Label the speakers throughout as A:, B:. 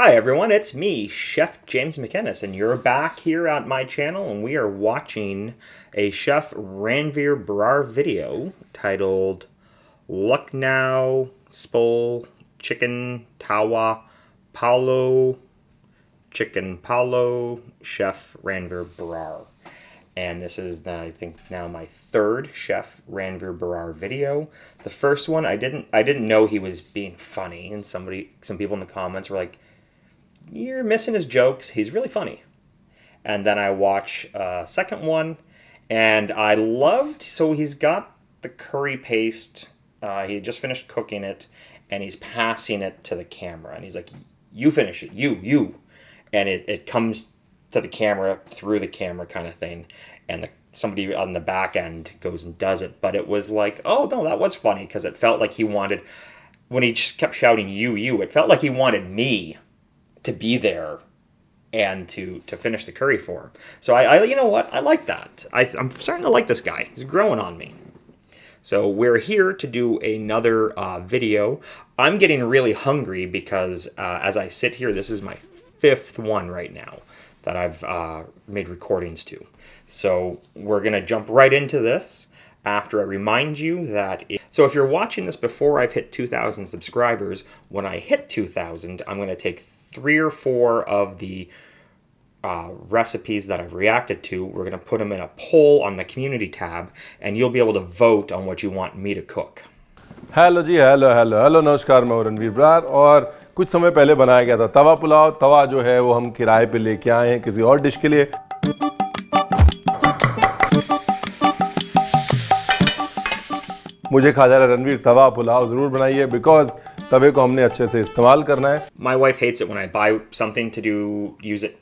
A: Hi everyone, it's me, Chef James MacInnis, and you're back here at my channel, and we are watching a Chef Ranveer Brar video titled Lucknow-style Chicken Tawa Pulao Chicken Pulao Chef Ranveer Brar. And this is, I think, now my third Chef Ranveer Brar video. The first one, I didn't know he was being funny, and some people in the comments were like, "You're missing his jokes. He's really funny." And then I watch a second one, and I loved. So he's got the curry paste. He had just finished cooking it, and he's passing it to the camera, and he's like, "You finish it, you," and it comes to the camera through the camera kind of thing, and somebody on the back end goes and does it. But it was like, oh no, that was funny because it felt like he wanted, when he just kept shouting you, it felt like he wanted me to be there and to finish the curry for him. So I you know what, I like that. I'm starting to like this guy. He's growing on me. So we're here to do another video. I'm getting really hungry because as I sit here, this is my fifth one right now that I've made recordings to. So we're gonna jump right into this after I remind you that so if you're watching this before I've hit 2,000 subscribers, when I hit 2,000, I'm gonna take 3 or 4 of the recipes that I've reacted to. We're going to put them in a poll on the community tab, and you'll be able to vote on what you want me to cook.
B: Hello जी, hello नमस्कार। मैं रणवीर ब्रार और कुछ समय पहले बनाया गया था तवा पुलाव। तवा जो है वो हम किराए पे लेके आए हैं किसी और डिश के लिए। मुझे कहा जा रहा है रणवीर तवा पुलाव ज़रूर बनाइए बिकॉज तवे को हमने अच्छे से इस्तेमाल करना है।
A: My wife hates it when I buy something to use it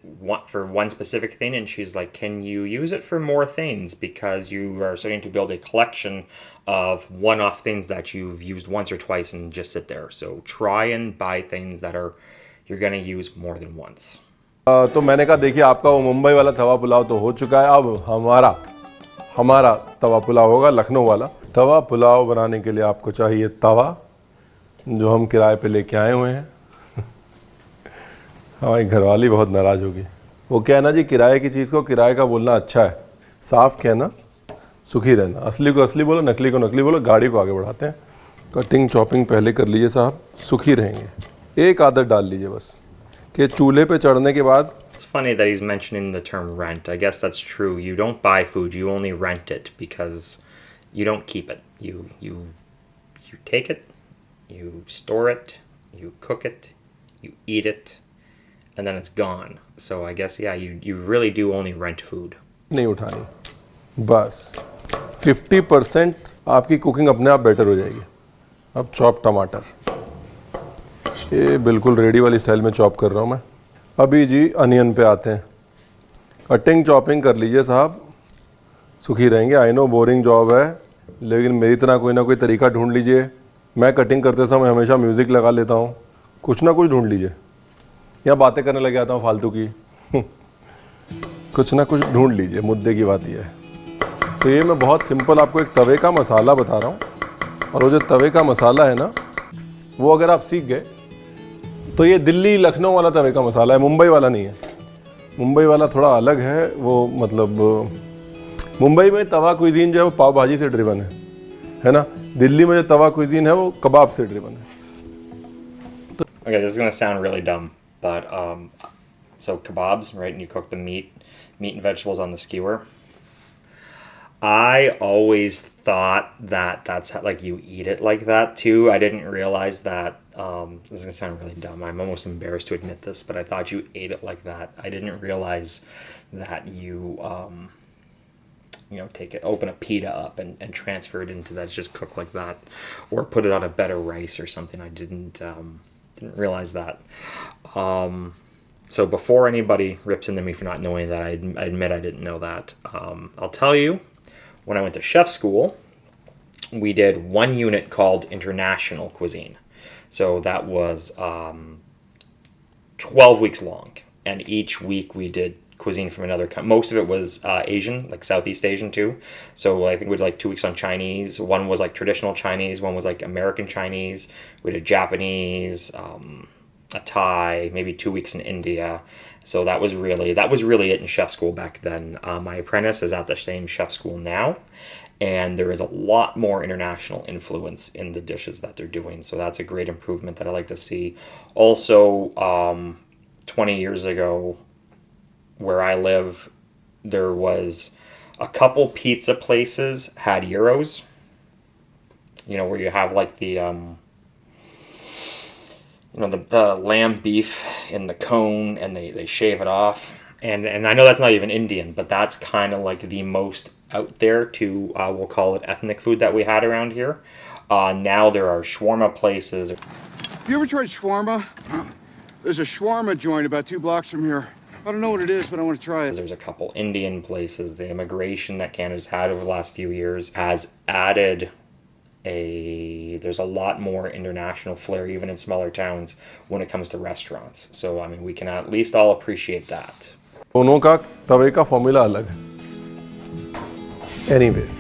A: for one specific thing, and she's like, "Can you use it for more things? Because you are starting to build a collection of one-off things that you've used once or twice and just sit there. So try and buy things that you're going to use more than once."
B: तो मैंने कहा देखिए आपका वो मुंबई वाला तवा पुलाव तो हो चुका है, अब हमारा तवा पुलाव होगा लखनऊ वाला। तवा पुलाव बनाने के लिए आपको चाहिए तवा, जो हम किराए पे लेके आए हुए हैं। हमारी घरवाली बहुत नाराज़ होगी। वो क्या है ना जी, किराए की चीज़ को किराए का बोलना अच्छा है। साफ कहना, सुखी रहना। असली को असली बोलो, नकली को नकली बोलो। गाड़ी को आगे बढ़ाते हैं। कटिंग चॉपिंग पहले कर लीजिए साहब, सुखी रहेंगे। एक आदत डाल लीजिए बस कि चूल्हे पे चढ़ने के बाद।
A: It's funny that he's mentioning the term rent. I guess that's true. You don't buy food, you only rent it because you don't keep it. You take it, you store it, you cook it, you eat it, and then it's gone. So I guess, yeah, you really do only rent food.
B: नहीं उठानी, बस 50% आपकी cooking अपने आप better हो जाएगी। अब chop टमाटर, ये बिल्कुल रेडी वाली स्टाइल में चॉप कर रहा हूँ मैं। अभी जी अनियन पे आते हैं। कटिंग चॉपिंग कर लीजिए साहब, सुखी रहेंगे। आई नो बोरिंग जॉब है, लेकिन मेरी तरह कोई ना कोई तरीका ढूंढ लीजिए। मैं कटिंग करते समय हमेशा म्यूज़िक लगा लेता हूँ। कुछ ना कुछ ढूंढ लीजिए, या बातें करने लग जाता हूँ फालतू की। कुछ ना कुछ ढूंढ लीजिए, मुद्दे की बात यह है। तो ये मैं बहुत सिंपल आपको एक तवे का मसाला बता रहा हूँ, और वो जो तवे का मसाला है ना, वो अगर आप सीख गए तो ये दिल्ली लखनऊ वाला तवे का मसाला है, मुंबई वाला नहीं है। मुंबई वाला थोड़ा अलग है। वो मतलब मुंबई में तवा कुइजीन जो है वो पाव भाजी से ड्रिवन है ना। दिल्ली में जो तवा कुइजीन है वो कबाब से ड्रिवन है।
A: Okay, this is going to sound really dumb, but so kebabs, right? And you cook the meat and vegetables on the skewer. I always thought that that's how, like, you eat it like that too. I didn't realize that. This is going to sound really dumb. I'm almost embarrassed to admit this, but I thought you ate it like that. I didn't realize that you take it, open a pita up and transfer it into that. It's just cooked like that, or put it on a bed of rice or something. I didn't realize that. So before anybody rips into me for not knowing that, I admit I didn't know that. I'll tell you, when I went to chef school, we did one unit called International Cuisine. So that was 12 weeks long, and each week we did cuisine from another country. Most of it was Asian, like Southeast Asian too. So I think we did like 2 weeks on Chinese. One was like traditional Chinese. One was like American Chinese. We did Japanese, a Thai, maybe 2 weeks in India. So that was really it in chef school back then. My apprentice is at the same chef school now, and there is a lot more international influence in the dishes that they're doing. So that's a great improvement that I like to see. Also, 20 years ago, where I live, there was a couple pizza places had gyros. You know, where you have like the the lamb beef in the cone, and they shave it off. And I know that's not even Indian, but that's kind of like the most out there to, we'll call it ethnic food that we had around here. Now there are shawarma places.
C: You ever tried shawarma? There's a shawarma joint about 2 blocks from here. I don't know what it is, but I want to try it.
A: There's a couple Indian places. The immigration that Canada's had over the last few years has added there's a lot more international flair even in smaller towns when it comes to restaurants. So, I mean, we can at least all appreciate that.
B: दोनों का तवे का formula अलग है. Anyways,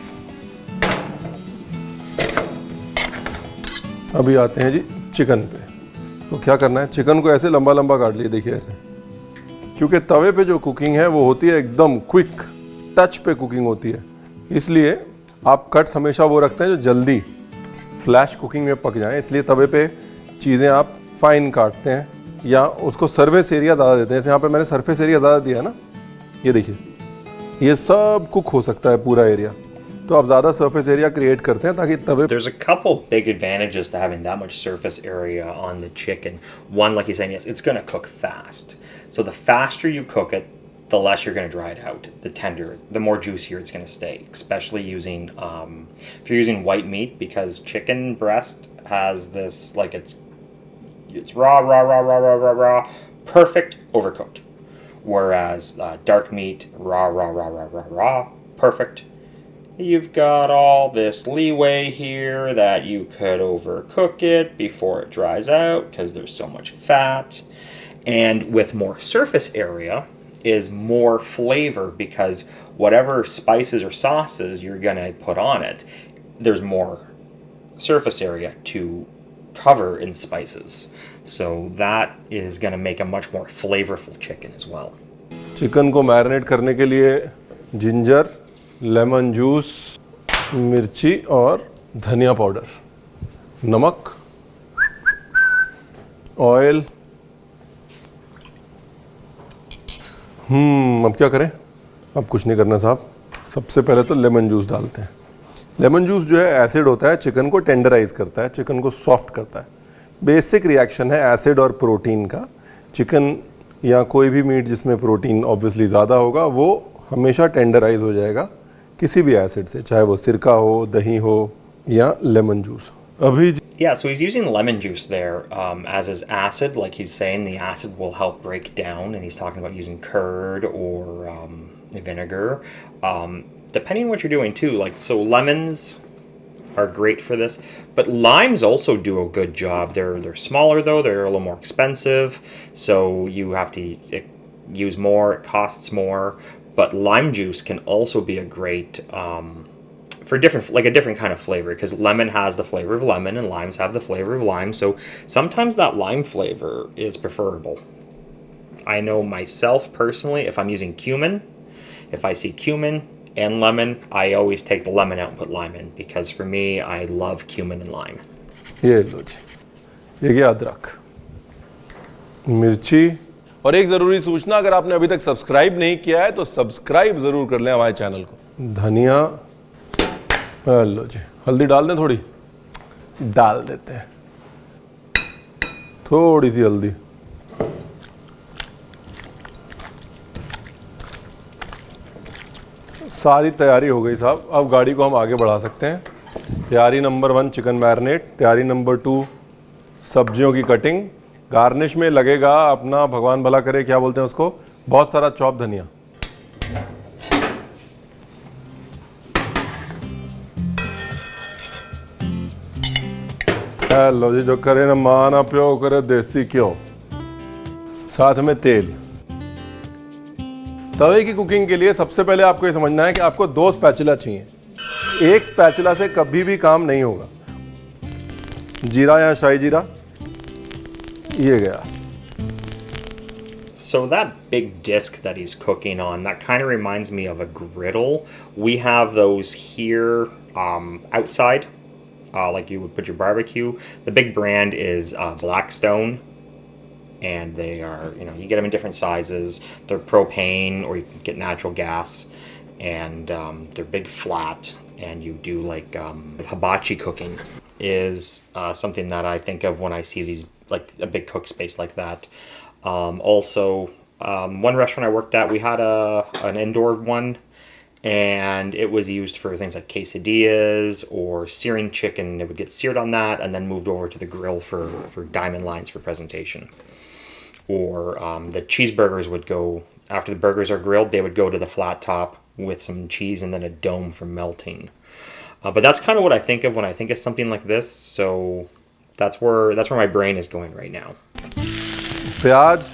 B: अभी आते हैं जी chicken पे. तो क्या करना है, चिकन को ऐसे लंबा लंबा काट लिए, देखिए ऐसे, क्योंकि तवे पे जो कुकिंग है वो होती है एकदम क्विक टच पे कुकिंग होती है, इसलिए आप कट्स हमेशा वो रखते हैं जो जल्दी फ्लैश कुकिंग में पक जाएं. इसलिए तवे पे चीज़ें आप फाइन काटते हैं या उसको सरफेस एरिया ज़्यादा देते हैं. जैसे यहाँ पे मैंने सरफेस एरिया ज़्यादा दिया है ना, ये देखिए, ये सब कुक हो सकता है पूरा एरिया. तो आप ज़्यादा सरफेस एरिया क्रिएट करते हैं ताकि तवे.
A: There's a couple big advantages to having that much surface area on the chicken. One, like he's saying, yes, it's going to cook fast. So the faster you cook it, the less you're going to dry it out. The tender, the more juicier it's going to stay. Especially using, if you're using white meat, because chicken breast has this, like it's raw, perfect, overcooked. Whereas dark meat, raw, perfect. You've got all this leeway here that you could overcook it before it dries out because there's so much fat. And with more surface area is more flavor, because whatever spices or sauces you're going to put on it, there's more surface area to cover in spices. So that is going to make a much more flavorful chicken as well.
B: Chicken को marinate करने के लिए ginger, lemon juice, मिर्ची और धनिया powder, नमक, oil. अब क्या करें? अब कुछ नहीं करना साहब. सबसे पहले तो लेमन जूस डालते हैं. लेमन जूस जो है एसिड होता है, चिकन को टेंडराइज करता है, चिकन को सॉफ्ट करता है. बेसिक रिएक्शन है एसिड और प्रोटीन का. चिकन या कोई भी मीट जिसमें प्रोटीन ऑब्वियसली ज़्यादा होगा वो हमेशा टेंडराइज हो जाएगा किसी भी एसिड से, चाहे वो सिरका हो, दही हो या लेमन जूस. अभी
A: Yeah, so he's using lemon juice there as his acid. Like he's saying, the acid will help break down, and he's talking about using curd or vinegar. Depending on what you're doing too, like, so lemons are great for this, but limes also do a good job. They're smaller though, they're a little more expensive, so you have to use more, it costs more. But lime juice can also be a great for a different kind of flavor, because lemon has the flavor of lemon and limes have the flavor of lime. So sometimes that lime flavor is preferable. I know myself personally, if I'm using cumin, if I see cumin and lemon, I always take the lemon out and put lime in, because for me, I love cumin and lime.
B: ये लो जी, ये गया अदरक, मिर्ची. और एक ज़रूरी सूचना, अगर आपने अभी तक सब्सक्राइब नहीं किया है तो सब्सक्राइब ज़रूर कर लें हमारे चैनल को. धनिया, लो जी, हल्दी डाल दें, थोड़ी डाल देते हैं, थोड़ी सी हल्दी. सारी तैयारी हो गई साहब. अब गाड़ी को हम आगे बढ़ा सकते हैं. तैयारी नंबर 1 चिकन मैरिनेट, तैयारी नंबर 2 सब्जियों की कटिंग. गार्निश में लगेगा अपना, भगवान भला करे, क्या बोलते हैं उसको, बहुत सारा चॉप धनिया. लो जी, जो करे ना माना प्यो करे देसी घ्यो, साथ में तेल. तवे की कुकिंग के लिए सबसे पहले आपको ये समझना है कि आपको 2 स्पैचुला चाहिए. एक स्पैचुला से कभी भी काम नहीं होगा. जीरा या शाही जीरा, ये गया.
A: So that big disc that he's cooking on, that kind of reminds me of a griddle. We have those here outside, like you would put your barbecue. The big brand is Blackstone, and they are, you get them in different sizes. They're propane, or you can get natural gas, and they're big flat, and you do like hibachi cooking is something that I think of when I see these, like a big cook space like that. Also, one restaurant I worked at, we had an indoor one, and it was used for things like quesadillas or searing chicken. It would get seared on that and then moved over to the grill for diamond lines for presentation. Or the cheeseburgers would go, after the burgers are grilled, they would go to the flat top with some cheese and then a dome for melting. But that's kind of what I think of when I think of something like this. So that's where my brain is going right now.
B: प्याज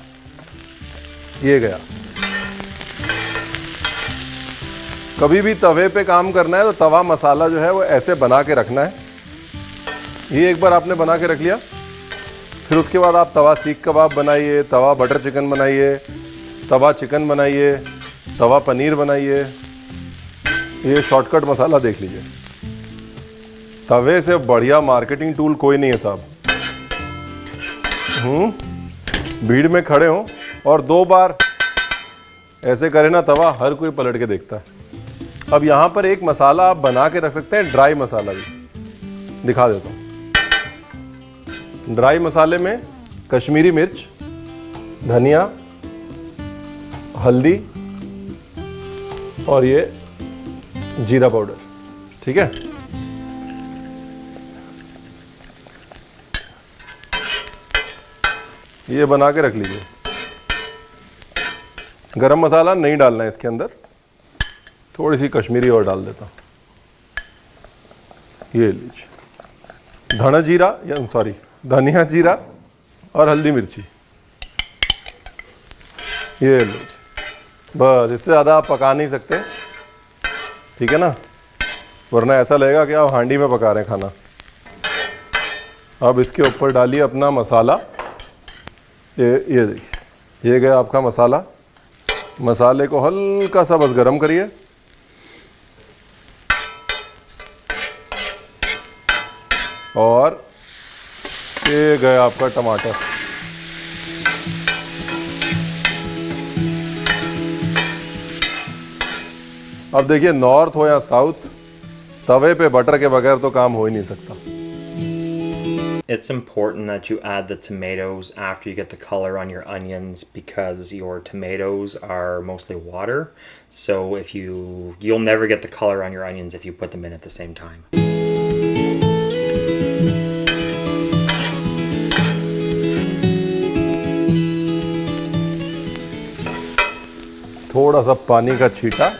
B: ये गया। कभी भी तवे पे काम करना है तो तवा मसाला जो है वो ऐसे बना के रखना है। ये एक बार आपने बना के रख लिया, फिर उसके बाद आप तवा सीख कबाब बनाइए, तवा बटर चिकन बनाइए, तवा चिकन बनाइए, तवा पनीर बनाइए। ये शॉर्टकट मसाला देख लीजिए। तवे से बढ़िया मार्केटिंग टूल कोई नहीं है साहब। भीड़ में खड़े हो और 2 बार ऐसे करे ना तवा, हर कोई पलट के देखता है। अब यहां पर एक मसाला आप बना के रख सकते हैं, ड्राई मसाला भी दिखा देता हूं। ड्राई मसाले में कश्मीरी मिर्च, धनिया, हल्दी और ये जीरा पाउडर, ठीक है। ये बना के रख लीजिए। गरम मसाला नहीं डालना है इसके अंदर, थोड़ी सी कश्मीरी और डाल देता हूं। ये लीजिए धना जीरा, या सॉरी धनिया जीरा और हल्दी मिर्ची। ये लीजिए, बस इससे ज़्यादा आप पका नहीं सकते, ठीक है ना, वरना ऐसा लगेगा कि आप हांडी में पका रहे हैं खाना। अब इसके ऊपर डालिए अपना मसाला। ये देखिए, ये गया आपका मसाला। मसाले को हल्का सा बस गरम करिए। और ये गया आपका टमाटर। अब देखिए, नॉर्थ हो या साउथ, तवे पे बटर के बगैर तो काम हो ही नहीं सकता।
A: It's important that you add the tomatoes after you get the color on your onions, because your tomatoes are mostly water. So if you'll never get the color on your onions if you put them in at the same time.
B: थोड़ा सा पानी का छींटा।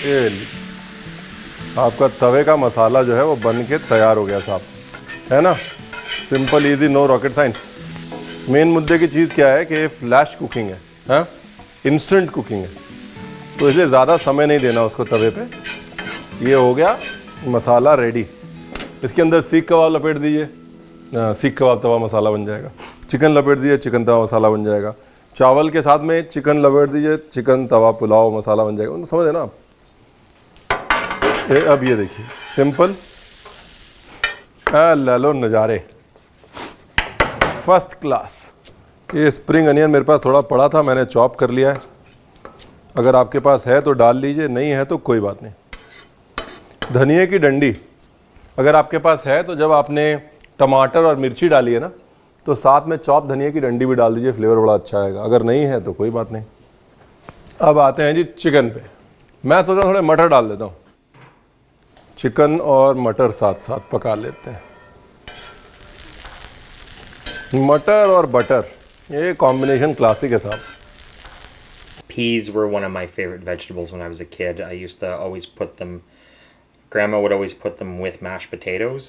B: ये आपका तवे का मसाला जो है वो बन के तैयार हो गया साहब, है ना। Simple easy, no rocket science. Main मुद्दे की चीज़ क्या है कि फ्लैश कुकिंग है, इंस्टेंट कुकिंग है, तो इसलिए ज़्यादा समय नहीं देना उसको तवे पे। ये हो गया मसाला रेडी। इसके अंदर सीख कबाब लपेट दीजिए, सीख कबाब तवा मसाला बन जाएगा। चिकन लपेट दीजिए, चिकन तवा मसाला बन जाएगा। चावल के साथ में चिकन लपेट दीजिए, चिकन तवा पुलाव मसाला बन जाएगा। समझे ना आप। अब ये देखिए, सिंपल, ले लो नज़ारे, फर्स्ट क्लास। ये स्प्रिंग अनियन मेरे पास थोड़ा पड़ा था, मैंने चॉप कर लिया है। अगर आपके पास है तो डाल लीजिए, नहीं है तो कोई बात नहीं। धनिए की डंडी अगर आपके पास है तो जब आपने टमाटर और मिर्ची डाली है ना, तो साथ में चॉप धनिया की डंडी भी डाल दीजिए, फ्लेवर बड़ा अच्छा आएगा। अगर नहीं है तो कोई बात नहीं। अब आते हैं जी चिकन पे। मैं सोच रहा हूँ थोड़े मटर डाल देता हूँ। चिकन और मटर साथ साथ पका लेते हैं। मटर और बटर, ये कॉम्बिनेशन क्लासिक है साहब।
A: Peas were one of my favorite vegetables when I was a kid. I used to always put them, Grandma would always put them with mashed potatoes.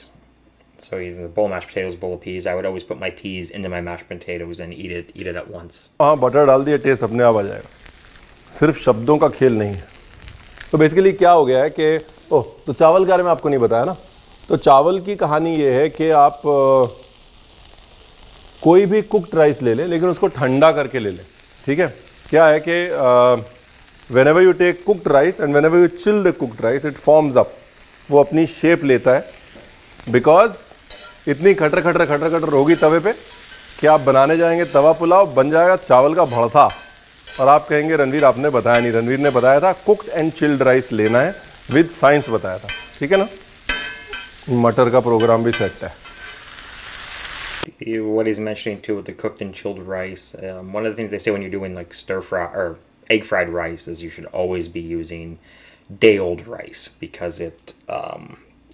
A: So either a bowl of mashed potatoes, bowl of peas. I would always put my peas into my mashed potatoes and eat it at once.
B: हाँ, butter डाल दिए, test अपने आप आ जाएगा। सिर्फ शब्दों का खेल नहीं है। तो बेसिकली क्या हो गया है कि तो चावल के बारे में आपको नहीं बताया ना। तो चावल की कहानी ये है कि आप कोई भी कुक्ड राइस ले लें, लेकिन उसको ठंडा करके ले लें। ठीक है, क्या है कि whenever you take cooked rice and whenever you chill the cooked rice, it forms up, वो अपनी शेप लेता है, बिकॉज इतनी खटर खटर खटर खटर होगी तवे पे कि आप बनाने जाएंगे तवा पुलाव, बन जाएगा चावल का भरथा, और आप कहेंगे रणवीर आपने बताया नहीं। रणवीर ने बताया था कुक्ड एंड चिल्ड राइस लेना है, विद साइंस बताया था। ठीक है ना, मटर का प्रोग्राम भी सेट है।
A: What he's mentioning too with the cooked and chilled rice, one of the things they say when you're doing like stir fry or egg fried rice is you should always be using day old rice because it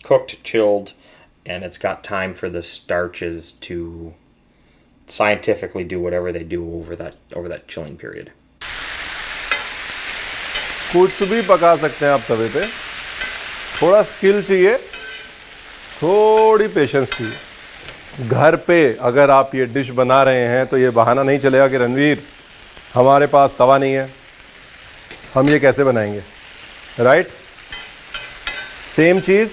A: cooked, chilled, and it's got time for the starches to scientifically do whatever they do over that chilling period.
B: कुछ भी पका सकते हैं आप तवे पे, थोड़ा skill चाहिए, थोड़ी पेशेंस चाहिए। घर पे अगर आप ये डिश बना रहे हैं तो ये बहाना नहीं चलेगा कि रणवीर हमारे पास तवा नहीं है, हम ये कैसे बनाएंगे, राइट। सेम चीज़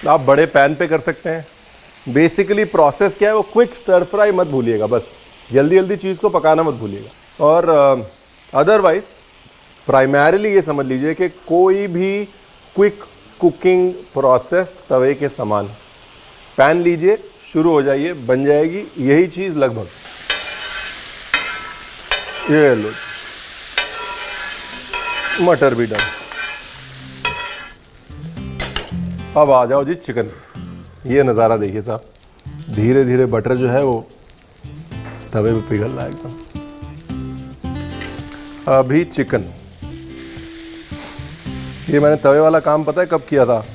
B: आप बड़े पैन पे कर सकते हैं। बेसिकली प्रोसेस क्या है, वो क्विक स्टर फ्राई मत भूलिएगा, बस जल्दी जल्दी चीज़ को पकाना मत भूलिएगा। और अदरवाइज प्राइमरीली ये समझ लीजिए कि कोई भी क्विक कुकिंग प्रोसेस तवे के समान, पैन लीजिए, शुरू हो जाइए, बन जाएगी यही चीज़ लगभग। ये लो, मटर भी डन। अब आ जाओ जी चिकन। ये नज़ारा देखिए साहब, धीरे धीरे बटर जो है वो तवे पे पिघल रहा है एकदम। अभी चिकन, ये मैंने तवे वाला काम पता है कब किया था,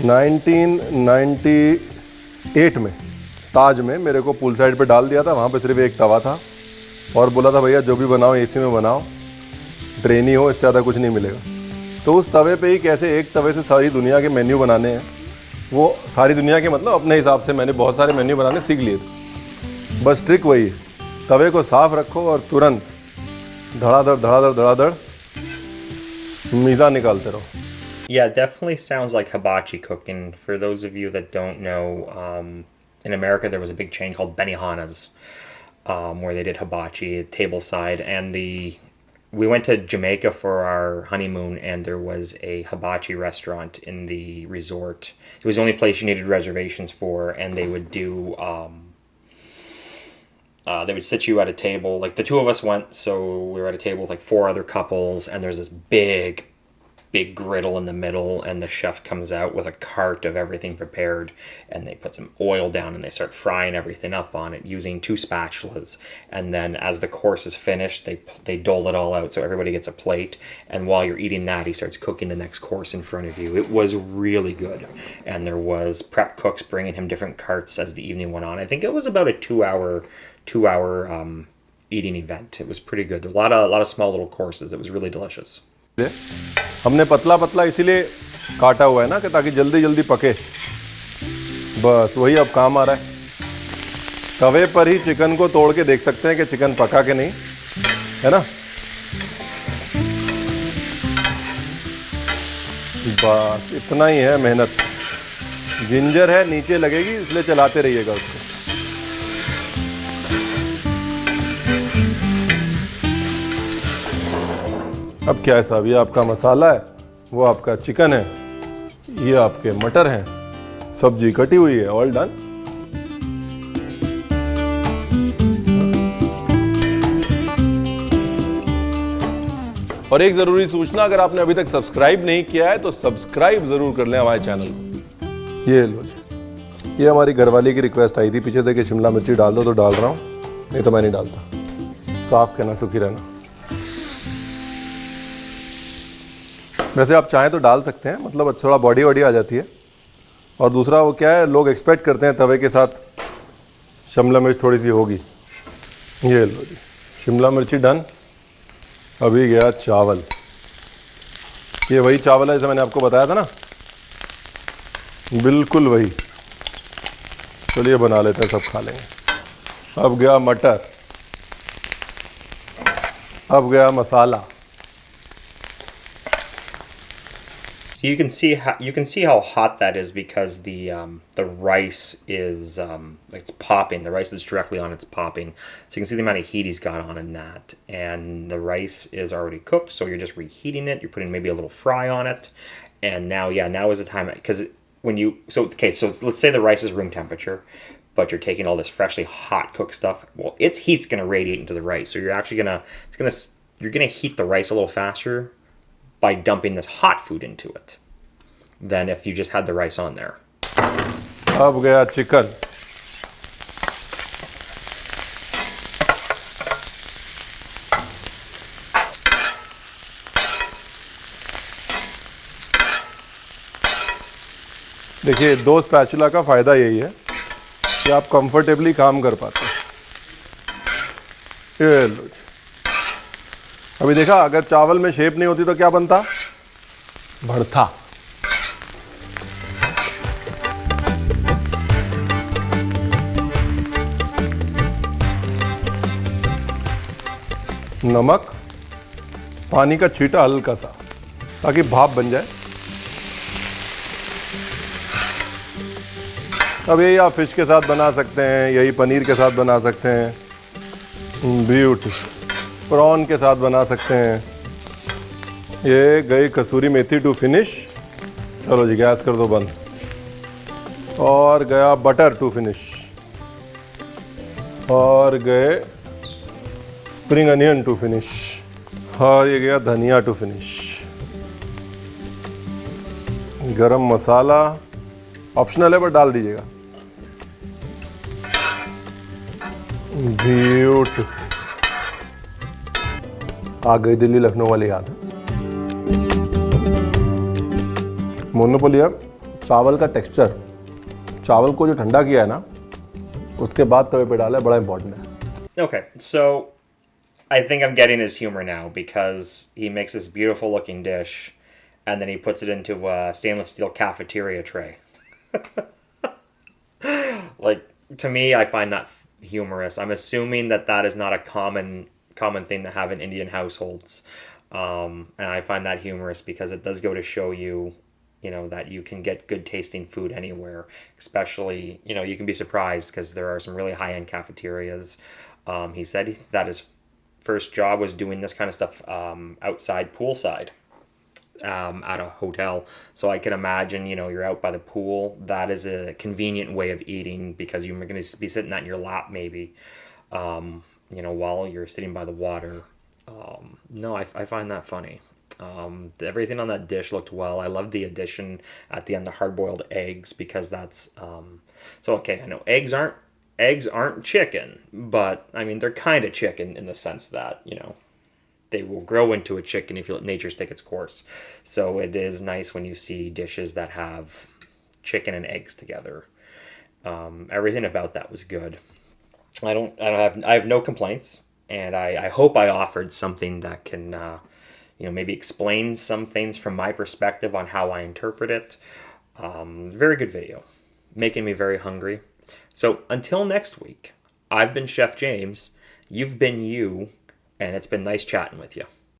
B: 1998 में ताज में मेरे को पूल साइड पे डाल दिया था। वहाँ पे सिर्फ एक तवा था और बोला था भैया जो भी बनाओ एसी में बनाओ, ट्रेनी हो, इससे ज़्यादा कुछ नहीं मिलेगा। तो उस तवे पे ही कैसे एक तवे से सारी दुनिया के मेन्यू बनाने हैं, वो सारी दुनिया के मतलब अपने हिसाब से मैंने बहुत सारे मेन्यू बनाने सीख लिए थे। बस ट्रिक वही है, तवे को साफ रखो और तुरंत धड़ाधड़ धड़ाधड़ धड़ाधड़ मीज़ा निकालते रहो।
A: Yeah, it definitely sounds like hibachi cooking. For those of you that don't know, in America there was a big chain called Benihana's, where they did hibachi tableside, and we went to Jamaica for our honeymoon, and there was a hibachi restaurant in the resort. It was the only place you needed reservations for, and they would do they would sit you at a table. Like the two of us went, so we were at a table with like 4 other couples, and there's this big griddle in the middle, and the chef comes out with a cart of everything prepared, and they put some oil down and they start frying everything up on it using 2 spatulas, and then as the course is finished they dole it all out so everybody gets a plate, and while you're eating that he starts cooking the next course in front of you. It was really good, and there was prep cooks bringing him different carts as the evening went on. I think it was about a 2-hour eating event. It was pretty good. A lot of small little courses. It was really delicious.
B: हमने पतला पतला इसीलिए काटा हुआ है ना कि ताकि जल्दी जल्दी पके, बस वही अब काम आ रहा है। तवे पर ही चिकन को तोड़ के देख सकते हैं कि चिकन पका के नहीं, है ना। बस इतना ही है मेहनत। जिंजर है नीचे लगेगी, इसलिए चलाते रहिएगा उसको। अब क्या है साहब, ये आपका मसाला है, वो आपका चिकन है, ये आपके मटर हैं, सब्जी कटी हुई है, ऑल डन। और एक जरूरी सूचना, अगर आपने अभी तक सब्सक्राइब नहीं किया है तो सब्सक्राइब जरूर कर लें हमारे चैनल को। ये लो, ये हमारी घरवाली की रिक्वेस्ट आई थी पीछे से कि शिमला मिर्ची डाल दो, तो डाल रहा हूँ, नहीं तो मैं नहीं डालता। साफ कहना, सुखी रहना। वैसे आप चाहें तो डाल सकते हैं, मतलब थोड़ा बॉडी वॉडी आ जाती है। और दूसरा वो क्या है, लोग एक्सपेक्ट करते हैं तवे के साथ शिमला मिर्च थोड़ी सी होगी। ये लो जी, शिमला मिर्ची डन। अभी गया चावल, ये वही चावल है जैसे मैंने आपको बताया था ना, बिल्कुल वही। चलिए बना लेते हैं, सब खा लेंगे। अब गया मटर, अब गया मसाला।
A: You can see how hot that is because the rice is it's popping. The rice is directly on, it's popping. So you can see the amount of heat he's got on in that. And the rice is already cooked, so you're just reheating it. You're putting maybe a little fry on it. And now, yeah, now is the time, because when you so let's say the rice is room temperature, but you're taking all this freshly hot cooked stuff. Well, its heat's gonna radiate into the rice, so you're actually you're gonna heat the rice a little faster by dumping this hot food into it than if you just had the rice on there.
B: अब गया chicken. देखिए, 2 spatula का फायदा यही है कि आप comfortably काम कर पाते हैं. ये लो जी. अभी देखा, अगर चावल में शेप नहीं होती तो क्या बनता? भरता. नमक, पानी का छींटा हल्का सा, ताकि भाप बन जाए. अब यही आप फिश के साथ बना सकते हैं, यही पनीर के साथ बना सकते हैं, ब्यूटीफुल. प्रॉन के साथ बना सकते हैं. ये गई कसूरी मेथी टू फिनिश. चलो जी, गैस कर दो बंद. और गया बटर टू फिनिश. और गए स्प्रिंग अनियन टू फिनिश. और ये गया धनिया टू फिनिश. गरम मसाला ऑप्शनल है, पर डाल दीजिएगा. ब्यूटीफुल. आ गई दिल्ली लखनऊ वाली याद. मोनोपोली है चावल का टेक्सचर. चावल को जो ठंडा किया है ना, उसके बाद तवे पे डाला है, बड़ा इंपॉर्टेंट है.
A: Okay, so I think I'm getting his humor now because he makes this beautiful looking dish and then he puts it into a stainless steel cafeteria tray. Like, to me, I find that humorous. I'm assuming that that is not a common thing to have in Indian households. And I find that humorous because it does go to show you, that you can get good tasting food anywhere. Especially, you can be surprised because there are some really high-end cafeterias. He said that his first job was doing this kind of stuff outside poolside at a hotel. So I can imagine, you're out by the pool. That is a convenient way of eating because you're going to be sitting on your lap maybe, while you're sitting by the water. No, I find that funny. Everything on that dish looked well. I love the addition at the end, the hard-boiled eggs, because that's so okay. I know eggs aren't chicken, but I mean they're kind of chicken in the sense that they will grow into a chicken if you let nature take its course. So it is nice when you see dishes that have chicken and eggs together. Everything about that was good. I have no complaints, and I hope I offered something that can maybe explain some things from my perspective on how I interpret it. Very good video, making me very hungry. So until next week, I've been Chef James, you've been you, and it's been nice chatting with you.